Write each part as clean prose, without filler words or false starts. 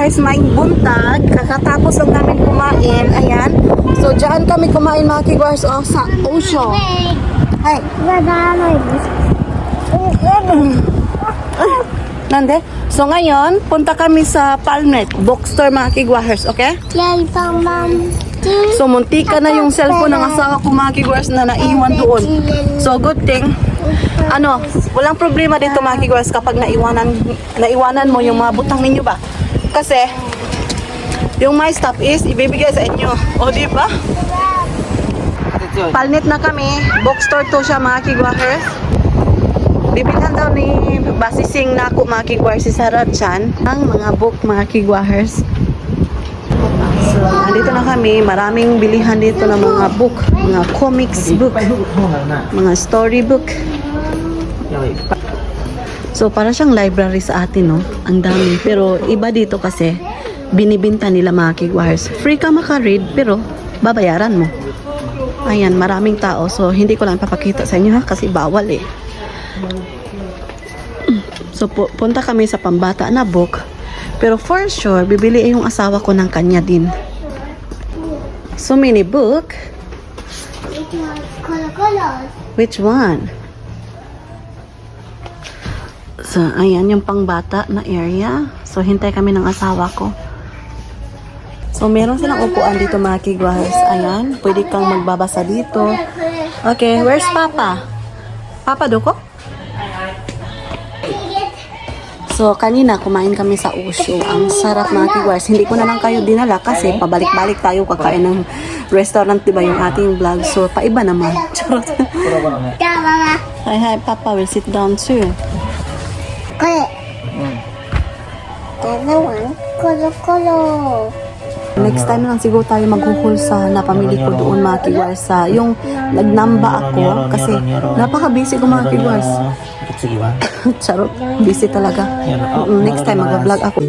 Kiguahers, maing buntag. Kakatapos lang namin kumain. Ayan. So, dyan kami kumain mga Kiguahers sa Osho. Hi. Nande? So, ngayon, punta kami sa Palmet Bookstore mga Kiguahers, okay? So, muntika na yung cellphone ng asawa ko mga Kiguahers na naiwan doon. So, good thing. Walang problema dito mga Kiguahers kapag naiwanan mo yung mga butang ninyo ba? Kasi, yung my stuff is ibibigay sa inyo. O, di ba? Palnet na kami. Bookstore to siya mga Kiguahers. Bibilhan daw ni Basising na ako mga Kiguahers si Sarah Chan ang mga book mga Kiguahers. So, andito na kami. Maraming bilihan dito ng mga book. Mga comics book. Mga storybook. So, para siyang library sa atin, no? Ang dami. Pero, iba dito kasi, binibinta nila mga Kiguahers. Free ka maka-read, pero babayaran mo. Ayan, maraming tao. So, hindi ko lang papakita sa inyo, ha? Kasi bawal, eh. So, punta kami sa pambata na book. Pero, for sure, bibili yung asawa ko ng kanya din. So, many book. Which one? So, ayan yung pangbata na area. So, hintay kami ng asawa ko. So, meron silang upuan dito mga Kiguahers. Ayan, pwede kang magbabasa dito. Okay, where's Papa? Papa, doko? So, kanina kumain kami sa Osho. Ang sarap mga Kiguahers. Hindi ko na lang kayo dinala kasi pabalik-balik tayo kakain ng restaurant, diba yung ating vlog. So, paiba naman. Charot. Hi, Papa will sit down too. Next time lang siguro tayo maghuhul sa napamili ko doon mga Kiguahers sa yung nagnamba ako kasi napaka-busy ko mga Kiguahers. Charot, busy talaga. Next time mag-vlog ako.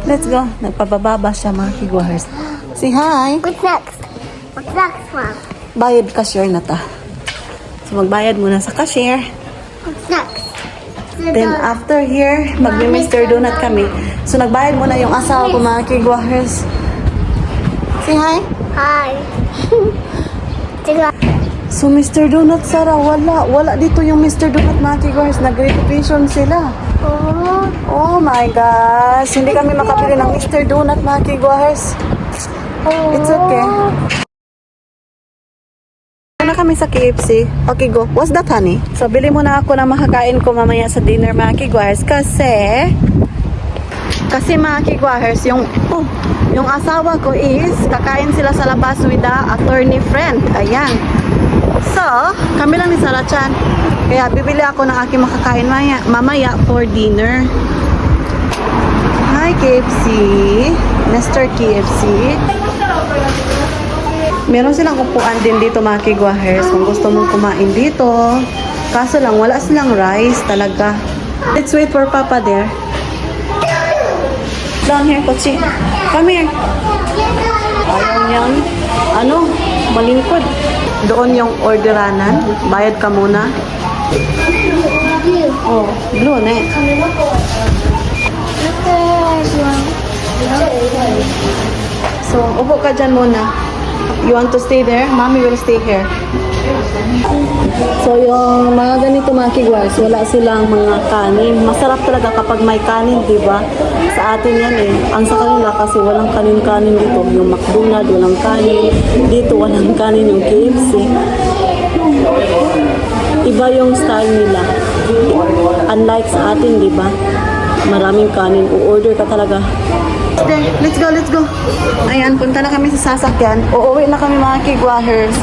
Let's go. Nagpabababa siya mga Kiguahers. Say hi. What's next? What's next, Mom? Bayad cashier na ta. So magbayad muna sa cashier. What's next? Then after here, magmi-Mr. Donut kami. So nagbayad muna yung asawa ko mga Kiguahers. Say hi. Hi. So Mr. Donut, Sarah, wala dito yung Mr. Donut mga Kiguahers. Nag-renovation sila. Oh my gosh. Hindi kami makabili ng Mr. Donut mga Kiguahers. It's okay. Na kami sa KFC. Okay, go. What's that, honey? So, bili muna ako na makakain ko mamaya sa dinner mga Kiguahers kasi mga Kiguahers, yung asawa ko is kakain sila sa labas with the attorney friend. Ayan. So, kami lang ni Sarah Chan. Kaya bibili ako ng aking makakain mamaya for dinner. Hi KFC. Mr. KFC. Meron silang upuan din dito mga Kiguahers kung gusto mong kumain dito. Kaso lang, wala silang rice talaga. Let's wait for Papa there. Down here, Kochi. Come here. Ayaw niyang, malingkod. Doon yung orderanan. Bayad ka muna. Oh, blue na eh. So, upo ka dyan muna. You want to stay there? Mommy will stay here. So, yung mga ganito mga Kiguahers, wala silang mga kanin. Masarap talaga kapag may kanin, di ba? Sa atin yan eh. Ang sa kanila kasi walang kanin-kanin dito. Yung McDonald's, walang kanin. Dito, walang kanin yung KFC. Iba yung style nila. Unlike sa atin, di ba? Maraming kanin. O-order ka talaga. Let's go, let's go. Ayan, punta na kami sa sasakyan. Uuwi na kami mga Kiguahers.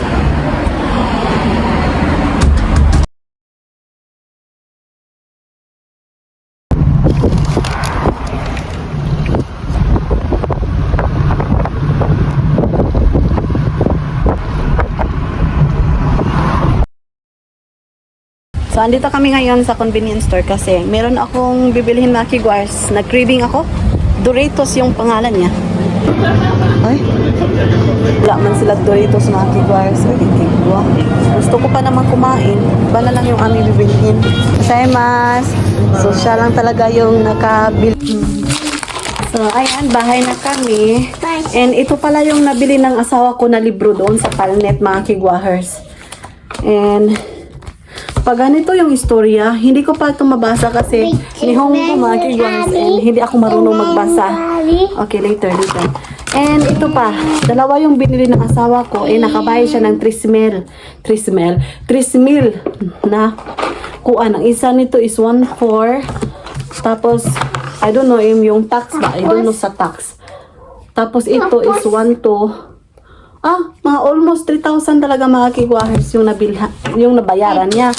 So, andito kami ngayon sa convenience store kasi meron akong bibilihin mga kiguars. Nag-craving ako. Doritos yung pangalan niya. Ay, wala man sila Doritos mga kiguars. Ay, kigwa. Gusto ko pa naman kumain. Iba na lang yung aming bibilihin. Mas. So, siya lang talaga yung nakabili. So, ayan, bahay na kami. And ito pala yung nabili ng asawa ko na libro doon sa Palnet, mga kiguahers. And pag ganito yung istorya, hindi ko pa ito mabasa kasi nihongo mga kiguahers and hindi ako marunong magbasa. Okay, later. And ito pa, dalawa yung binili ng asawa ko, nakabayad siya ng 3,000 na kuan. Ang isa nito is 1,400. Tapos, I don't know yung tax ba? I don't know sa tax. Tapos ito is 1,200. Mga almost 3,000 talaga mga kiguahers yung yung nabayaran niya.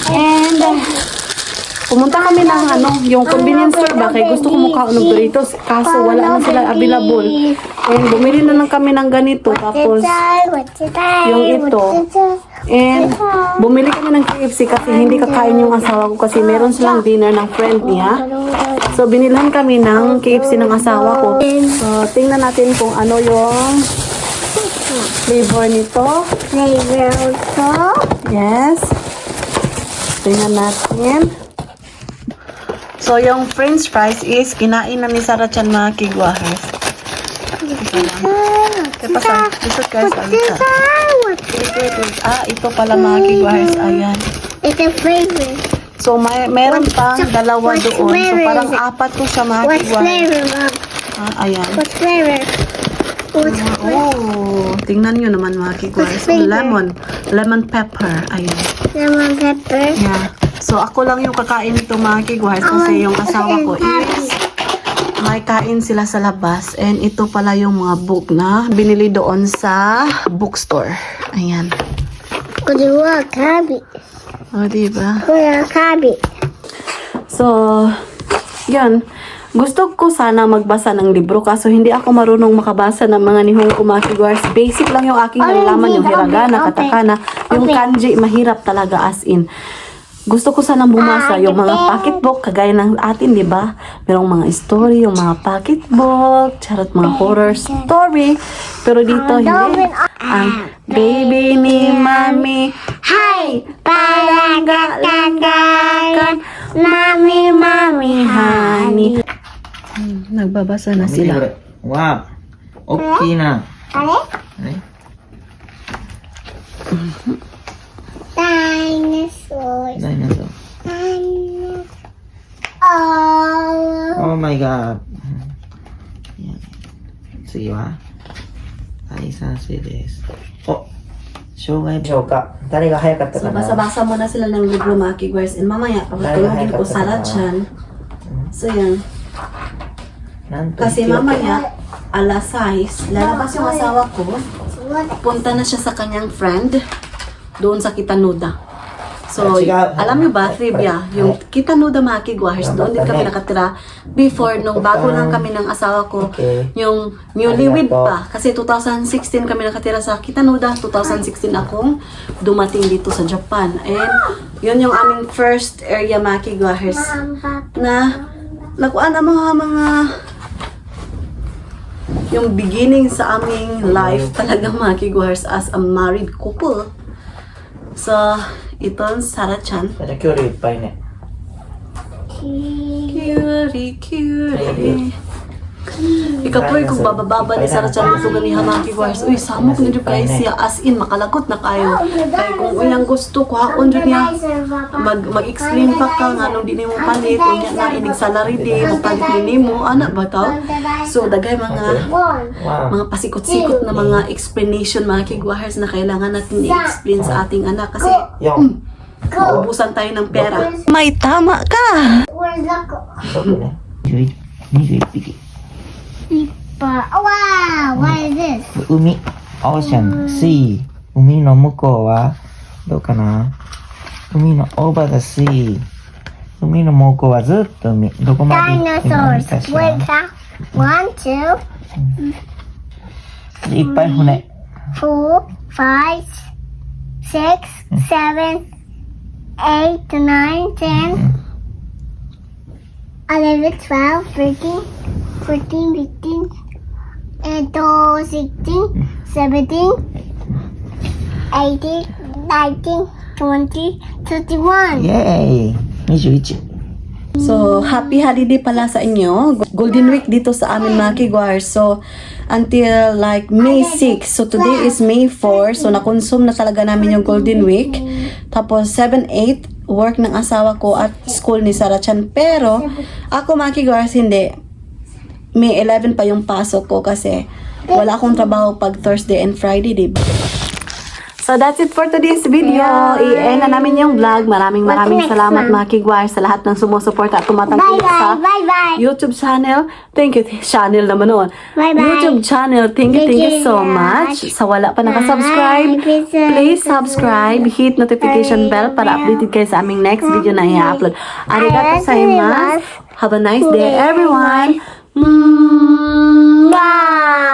And pumunta kami ng yung convenience store ba kaya gusto ko mukha ng Doritos kaso wala na sila available. And bumili na lang kami ng ganito tapos yung ito. And bumili kami ng KFC kasi hindi kakain yung asawa ko kasi meron silang dinner ng friend niya. So binilhan kami ng KFC ng asawa ko. So tingnan natin kung ano yung flavor nito. Yes. Tingnan natin. So, yung french fries is kinain na ni Sarah Chan mga kiguahers. Ito pala mga kiguahers. Ayan. It's a favorite. So, meron pang dalawa doon. So, parang apat to siya mga What kiguahers. flavor, Mom? Ayan. What flavor? Oh, tingnan nyo naman mga kiguahers. Lemon pepper. Ayan. Lemon pepper. Yeah. So, ako lang yung kakain nito mga kiguahers kasi yung asawa ko is may kain sila sa labas. And ito pala yung mga book na binili doon sa bookstore. Ayan. Kuya Kabi. O, diba? Kuya Kabi. So, yun. Gusto ko sana magbasa ng libro kaso hindi ako marunong makabasa ng mga nihongo mga kiguahers. Basic lang yung aking nalalaman, yung hiragana, katakana. Yung kanji, mahirap talaga as in. Gusto ko sanang bumasa yung mga pocketbook kagaya ng atin, di ba? Merong mga story, yung mga pocketbook, charot mga horror story. Pero dito hindi. Ang baby ni mami, hi! Palangga-langgakan, mami, honey. Nagbabasa na sila. Wow. Okay na. Ale? Ano? Dinosaurs. Dinosaur. Dinosaurs. Oh. Oh my god. Yan. Sige ba? Aisase desu. Oh. Shogai ka. Dari ga hayakatta So, ka na? basa-basa muna sila ng libro mga kiguahers. And mamaya, papatulogin ko Sarah Chan. So, yan. Kasi mamaya, alas 6, lalabas yung asawa ko. Punta na siya sa kanyang friend doon sa Kitanuda. So, alam nyo ba, trivia, yung Kitanuda mga kiguahers, doon din kami nakatira before, nung bago lang kami ng asawa ko, yung newlywed pa. Kasi 2016 kami nakatira sa Kitanuda, 2016 akong dumating dito sa Japan. And yun yung aming first area mga kiguahers na nakuha na mga yung beginning sa aming life talaga mga kiguahers as a married couple. So, ito ang Sarah Chan. じゃあ距離いっぱいね。 Curie. Ikapoy kung bababa ni Sarah Chan ito ganihan mga kiguahers. Uy, samok na dyan kayo siya. As in, makalagot na kayo. Kaya kung uyang gusto, kuhaon dyan niya. Mag-explain pa ka nga nung di mo palit. Kung yan na inig salary di, mapalit ni mo. Anak ba tao? So, dagay mga pasikot-sikot na mga explanation mga kiguahers na kailangan natin i-explain sa ating anak. Kasi, 4。 maubusan tayo ng pera. May tama ka! Where's the go? 21匹。 Wow, what is this? 海、オーシャン、シー。海の向こうはどうかな？海のオーバーザシー。海の向こうはずっと海。どこまで海 Dinosaurs. 見たし Wait, な。 1, 2, でいっぱい船。 4, 5, 6, 7, 8, 9, 10, 11, 12, 13, 14, 15, and 16, 17, 18, 19, 20, 21. Yay! 21. So, happy holiday pala sa inyo. Golden Week dito sa amin mga kigwars. So, until like May 6. So, today is May 4. So, na-consume na talaga namin yung Golden Week. Tapos, 7, 8, work ng asawa ko at school ni Sarah Chan. Pero, ako mga kigwars, hindi. May 11 pa yung pasok ko kasi wala akong trabaho pag Thursday and Friday, diba? So that's it for today's video. I-end na namin yung vlog. Maraming next salamat one? mga kigwar sa lahat ng sumusuporta at tumatangkilik sa Bye-bye. YouTube channel. Thank you. Channel naman noon. Bye-bye. YouTube channel. Thank you so much. Sa wala pa nakasubscribe, please subscribe. Hit notification bell para updated kayo sa aming next video na i-upload. Arigatou gozaimasu. Have a nice day everyone. Bye.